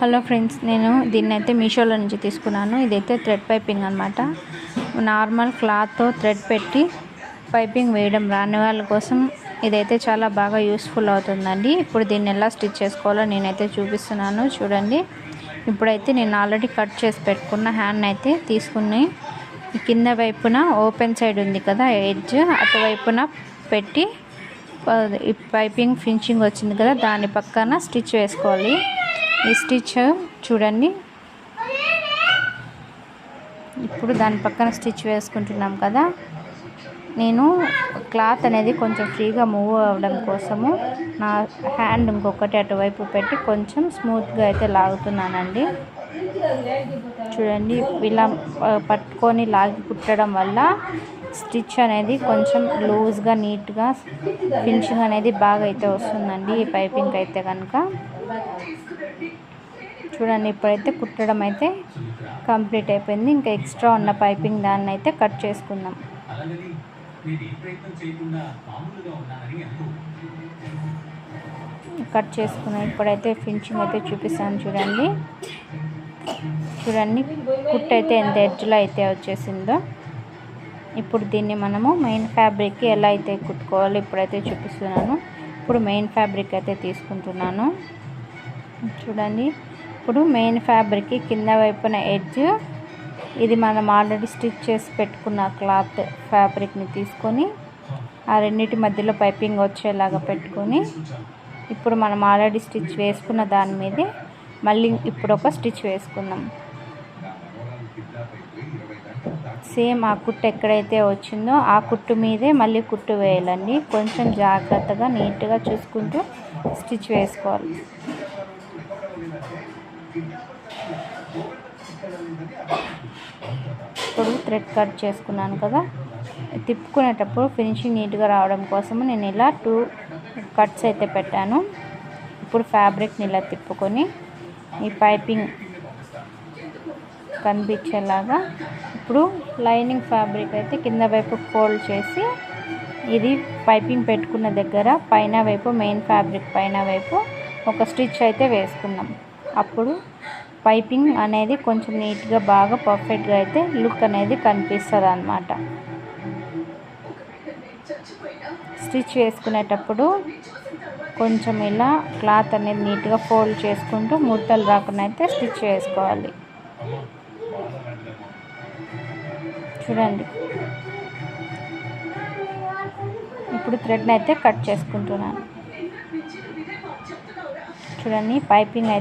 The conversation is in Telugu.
హలో ఫ్రెండ్స్, నేను దీన్నైతే మీషోలో నుంచి తీసుకున్నాను. ఇదైతే థ్రెడ్ పైపింగ్ అనమాట. నార్మల్ క్లాత్తో థ్రెడ్ పెట్టి పైపింగ్ వేయడం రాని వాళ్ళ కోసం ఇదైతే చాలా బాగా యూస్ఫుల్ అవుతుందండి. ఇప్పుడు దీన్ని ఎలా స్టిచ్ చేసుకోవాలో నేనైతే చూపిస్తున్నాను, చూడండి. ఇప్పుడైతే నేను ఆల్రెడీ కట్ చేసి పెట్టుకున్న హ్యాండ్ అయితే తీసుకుని కింద వైపున ఓపెన్ సైడ్ ఉంది కదా ఎడ్జ్, అటువైపున పెట్టి పైపింగ్ ఫినిషింగ్ వచ్చింది కదా, దాని పక్కన స్టిచ్ వేసుకోవాలి. ఈ స్టిచ్ చూడండి, ఇప్పుడు దాని పక్కన స్టిచ్ వేసుకుంటున్నాం కదా. నేను క్లాత్ అనేది కొంచెం ఫ్రీగా మూవ్ అవ్వడం కోసము నా హ్యాండ్ ఇంకొకటి అటువైపు పెట్టి కొంచెం స్మూత్గా అయితే లాగుతున్నానండి. చూడండి, ఇలా పట్టుకొని లాగి కుట్టడం వల్ల స్టిచ్ అనేది కొంచెం లూజ్గా నీట్గా ఫినిషింగ్ అనేది బాగా అయితే వస్తుందండి ఈ పైపింగ్ అయితే కనుక. చూడండి, ఇప్పుడైతే కుట్టడం అయితే కంప్లీట్ అయిపోయింది. ఇంకా ఎక్స్ట్రా ఉన్న పైపింగ్ దాన్ని అయితే కట్ చేసుకుందాం. కట్ చేసుకున్నాం. ఇప్పుడైతే ఫినిషింగ్ అయితే చూపిస్తాను. చూడండి కుట్టు అయితే ఎంత ఎడ్జ్లో అయితే వచ్చేసిందో. ఇప్పుడు దీన్ని మనము మెయిన్ ఫ్యాబ్రిక్కి ఎలా అయితే కుట్టుకోవాలో ఇప్పుడైతే చూపిస్తున్నాను. ఇప్పుడు మెయిన్ ఫ్యాబ్రిక్ అయితే తీసుకుంటున్నాను. చూడండి, ఇప్పుడు మెయిన్ ఫ్యాబ్రిక్కి కింద వైపున ఎడ్జ్, ఇది మనం ఆల్రెడీ స్టిచ్ చేసి పెట్టుకున్న క్లాత్ ఫ్యాబ్రిక్ని తీసుకొని ఆ రెండింటి మధ్యలో పైపింగ్ వచ్చేలాగా పెట్టుకొని ఇప్పుడు మనం ఆల్రెడీ స్టిచ్ వేసుకున్న దాని మీదే మళ్ళీ ఇప్పుడు ఒక స్టిచ్ వేసుకుందాం. సేమ్ ఆ కుట్టు ఎక్కడైతే వచ్చిందో ఆ కుట్టు మీదే మళ్ళీ కుట్టు వేయాలండి. కొంచెం జాగ్రత్తగా నీట్గా చూసుకుంటూ స్టిచ్ వేసుకోవాలి. ఇప్పుడు థ్రెడ్ కట్ చేసుకున్నాను కదా, తిప్పుకునేటప్పుడు ఫినిషింగ్ నీట్గా రావడం కోసము నేను ఇలా 2 కట్స్ అయితే పెట్టాను. ఇప్పుడు ఫ్యాబ్రిక్ని ఇలా తిప్పుకొని ఈ పైపింగ్ కనిపించేలాగా ఇప్పుడు లైనింగ్ ఫ్యాబ్రిక్ అయితే కింద వైపు ఫోల్డ్ చేసి ఇది పైపింగ్ పెట్టుకున్న దగ్గర పైన వైపు మెయిన్ ఫ్యాబ్రిక్ పైన వైపు ఒక స్టిచ్ అయితే వేసుకుందాం. అప్పుడు పైపింగ్ అనేది కొంచెం నీట్గా బాగా పర్ఫెక్ట్గా అయితే లుక్ అనేది కనిపిస్తుంది అన్నమాట. స్టిచ్ వేసుకునేటప్పుడు కొంచెం ఇలా క్లాత్ అనేది నీట్గా ఫోల్డ్ చేసుకుంటూ ముడతలు రాకుండా అయితే స్టిచ్ వేసుకోవాలి. చూడండి, ఇప్పుడు థ్రెడ్ని అయితే కట్ చేసుకుంటున్నాను. చూడండి, పైపింగ్ అయితే